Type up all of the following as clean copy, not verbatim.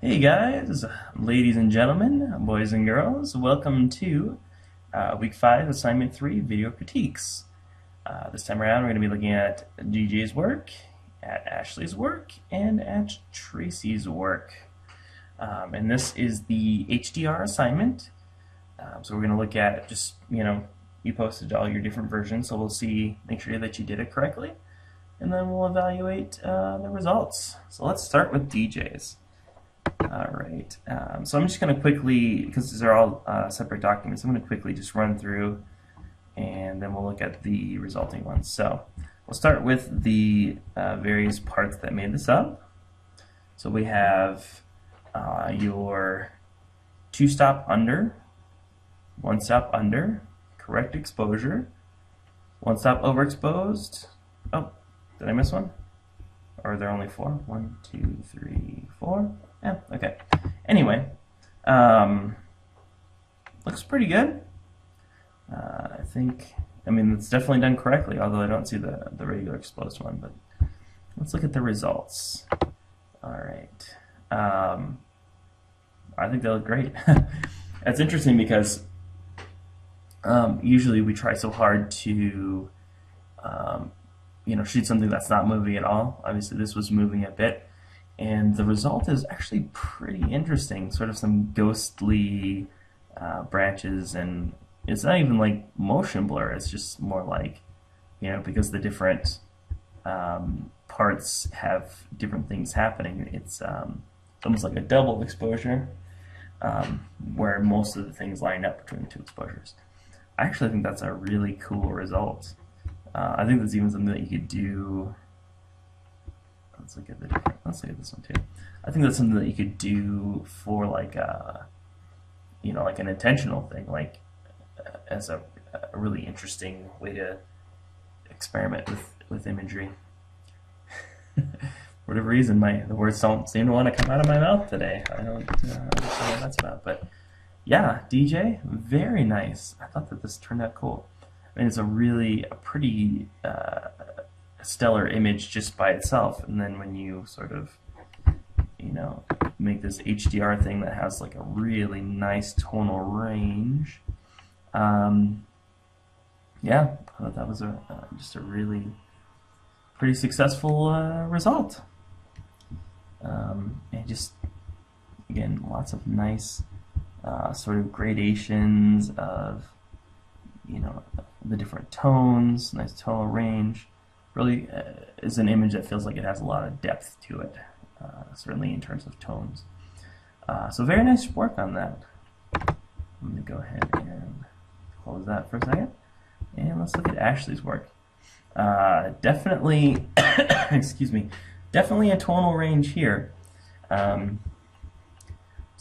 Hey guys, ladies and gentlemen, boys and girls, welcome to Week 5, Assignment 3, Video Critiques. This time around, we're going to be looking at DJ's work, at Ashley's work, and at Tracy's work. And this is the HDR assignment. So we're going to look at just, you posted all your different versions, so we'll see, make sure that you did it correctly, and then we'll evaluate the results. So let's start with DJ's. Alright, so I'm just going to quickly, because these are all separate documents, I'm going to quickly just run through and then we'll look at the resulting ones. So we'll start with the various parts that made this up. So we have your 2-stop under, 1-stop under, correct exposure, 1-stop overexposed. Oh, did I miss one? Or are there only 4? 1, 2, 3, 4. Yeah, okay. Anyway, looks pretty good. I mean, it's definitely done correctly, although I don't see the regular exposed one, but let's look at the results. All right. I think they look great. It's interesting because usually we try so hard to shoot something that's not moving at all. Obviously this was moving a bit, and the result is actually pretty interesting. Sort of some ghostly branches, and it's not even like motion blur, it's just more like, because the different parts have different things happening, it's almost like a double exposure, where most of the things line up between the two exposures. I actually think that's a really cool result. I think there's even something that you could do. Let's look at this one too. I think that's something that you could do for like like an intentional thing, like as a really interesting way to experiment with imagery. For whatever reason, the words don't seem to want to come out of my mouth today. I don't understand what that's about, but yeah, DJ, very nice. I thought that this turned out cool. I mean, it's a pretty stellar image just by itself, and then when you sort of, make this HDR thing that has like a really nice tonal range, yeah, I thought that was just a really pretty successful result. And just, again, lots of nice sort of gradations of, the different tones, nice tonal range. Really is an image that feels like it has a lot of depth to it, certainly in terms of tones. So very nice work on that. I'm going to go ahead and close that for a second. And let's look at Ashley's work. Definitely, excuse me, definitely a tonal range here. So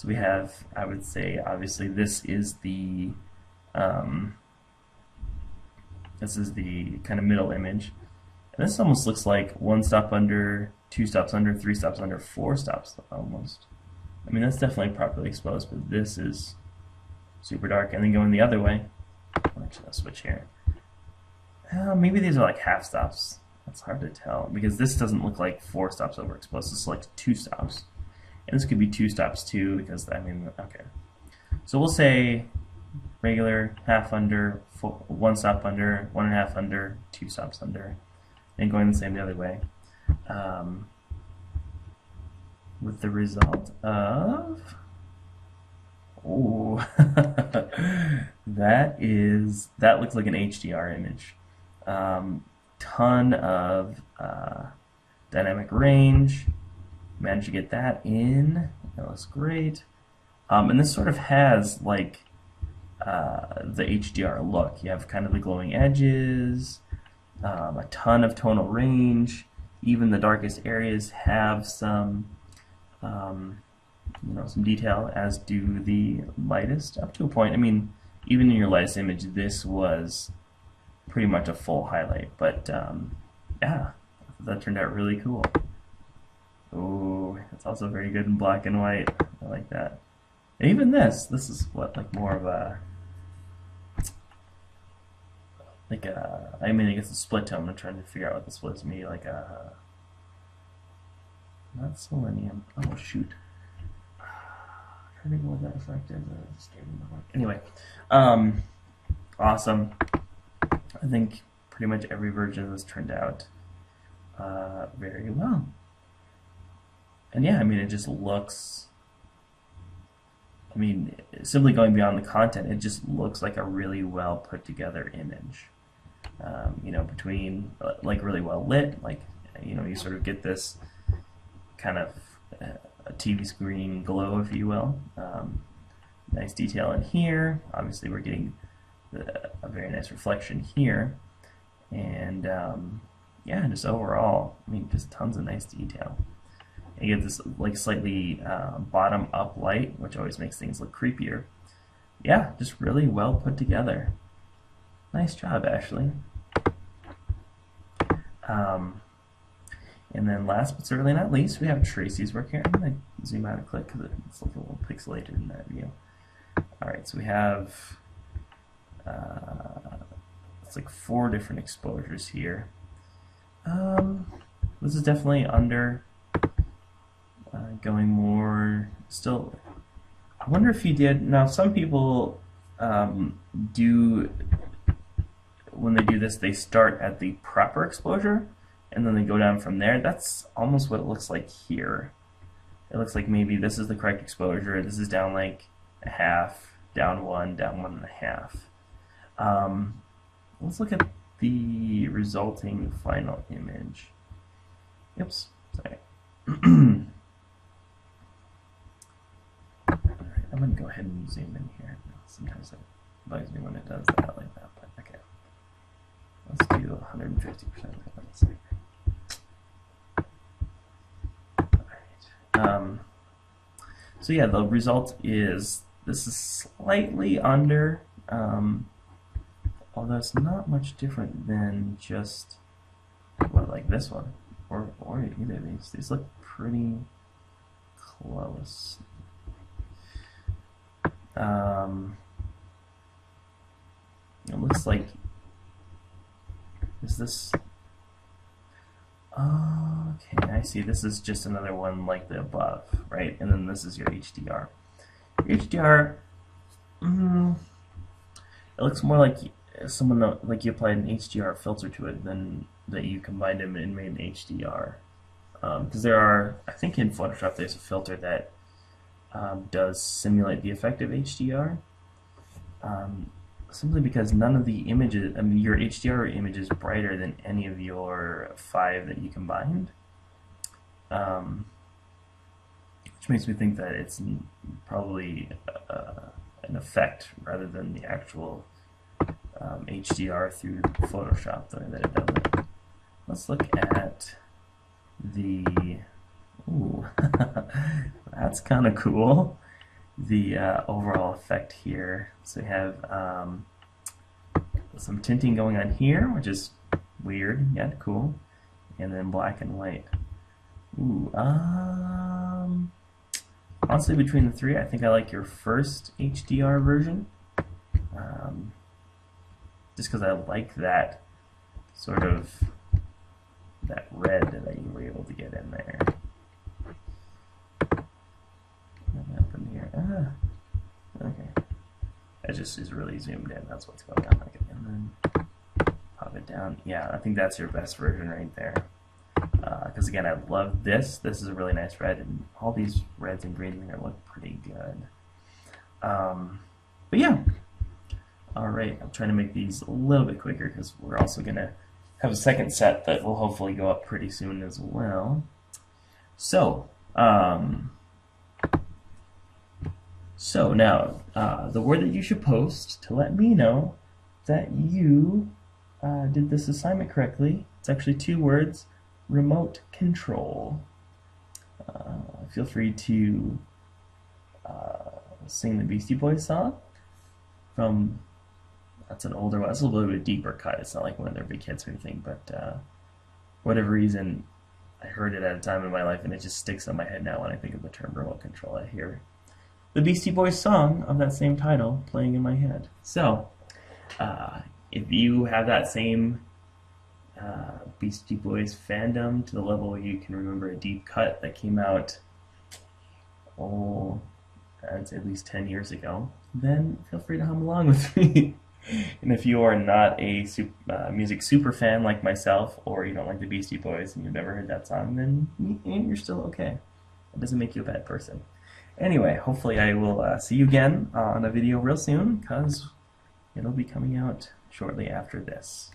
we have, I would say, obviously this is the kind of middle image. And this almost looks like 1 stop under, 2 stops under, 3 stops under, 4 stops almost. I mean, that's definitely properly exposed, but this is super dark. And then going the other way, actually I'll switch here. Maybe these are like half stops. That's hard to tell, because this doesn't look like 4 stops overexposed. This is like 2 stops. And this could be 2 stops too, because, I mean, okay. So we'll say regular, half under, 1 stop under, 1.5 under, 2 stops under, and going the same the other way. With the result of, oh, that looks like an HDR image. Ton of dynamic range. Managed to get that in. That looks great. And this sort of has like the HDR look. You have kind of the glowing edges, a ton of tonal range. Even the darkest areas have some, some detail, as do the lightest, up to a point. I mean, even in your lightest image, this was pretty much a full highlight. But yeah, that turned out really cool. Oh, it's also very good in black and white. I like that. And even this is what, like more of a, I mean, I guess a split tone. I'm trying to figure out what the split is. Maybe like a, not selenium. Oh shoot. trying to think what that effect is. Anyway, awesome. I think pretty much every version of this turned out very well. And yeah, I mean, it just looks, I mean, simply going beyond the content, it just looks like a really well put together image. You know, between like really well lit, like, you know, you sort of get this kind of a TV screen glow, if you will. Nice detail in here. Obviously, we're getting a very nice reflection here. And yeah, just overall, I mean, just tons of nice detail. And you get this like slightly bottom up light, which always makes things look creepier. Yeah, just really well put together. Nice job, Ashley. And then last but certainly not least, we have Tracy's work here. I'm going to zoom out a click because it's like a little pixelated in that view. Alright, so we have it's like 4 different exposures here. This is definitely under going more still. I wonder if you did. Now, some people do, when they do this, they start at the proper exposure and then they go down from there. That's almost what it looks like here. It looks like maybe this is the correct exposure. This is down like a half, down 1, down 1.5. Let's look at the resulting final image. Oops, sorry. Alright, I'm going to go ahead and zoom in here. Sometimes it bugs me when it does that like that, but okay. Let's do 150%. Let's see. Alright. So yeah, the result is this is slightly under, although it's not much different than just like this one or either of these. These look pretty close. It looks like, is this, okay, I see, this is just another one like the above, right? And then this is your HDR. Your HDR, it looks more like someone, like you applied an HDR filter to it than that you combined them and made an HDR. Because there are, I think in Photoshop there's a filter that does simulate the effect of HDR. Simply because none of the images, I mean, your HDR image is brighter than any of your 5 that you combined, which makes me think that it's probably an effect rather than the actual HDR through Photoshop, the way that it does it. Let's look at the, ooh, that's kind of cool. The overall effect here. So we have some tinting going on here, which is weird yet cool, and then black and white. Ooh, honestly, between the 3, I think I like your first HDR version, just because I like that sort of that red that you were able to get in there. Okay. It just is really zoomed in. That's what's going on. Okay. And then pop it down. Yeah, I think that's your best version right there. Because again, I love this. This is a really nice red, and all these reds and greens in here look pretty good. But yeah. All right. I'm trying to make these a little bit quicker because we're also gonna have a second set that will hopefully go up pretty soon as well. So. So now, the word that you should post to let me know that you did this assignment correctly, it's actually 2 words, remote control. Feel free to sing the Beastie Boys song from, that's an older one, it's a little bit deeper cut, it's not like one of their big hits or anything, but for whatever reason, I heard it at a time in my life and it just sticks in my head now when I think of the term remote control. I hear the Beastie Boys song of that same title playing in my head. So, if you have that same Beastie Boys fandom to the level where you can remember a deep cut that came out, oh, that's at least 10 years ago, then feel free to hum along with me. And if you are not a music super fan like myself, or you don't like the Beastie Boys and you've never heard that song, then you're still okay. It doesn't make you a bad person. Anyway, hopefully I will see you again on a video real soon, because it'll be coming out shortly after this.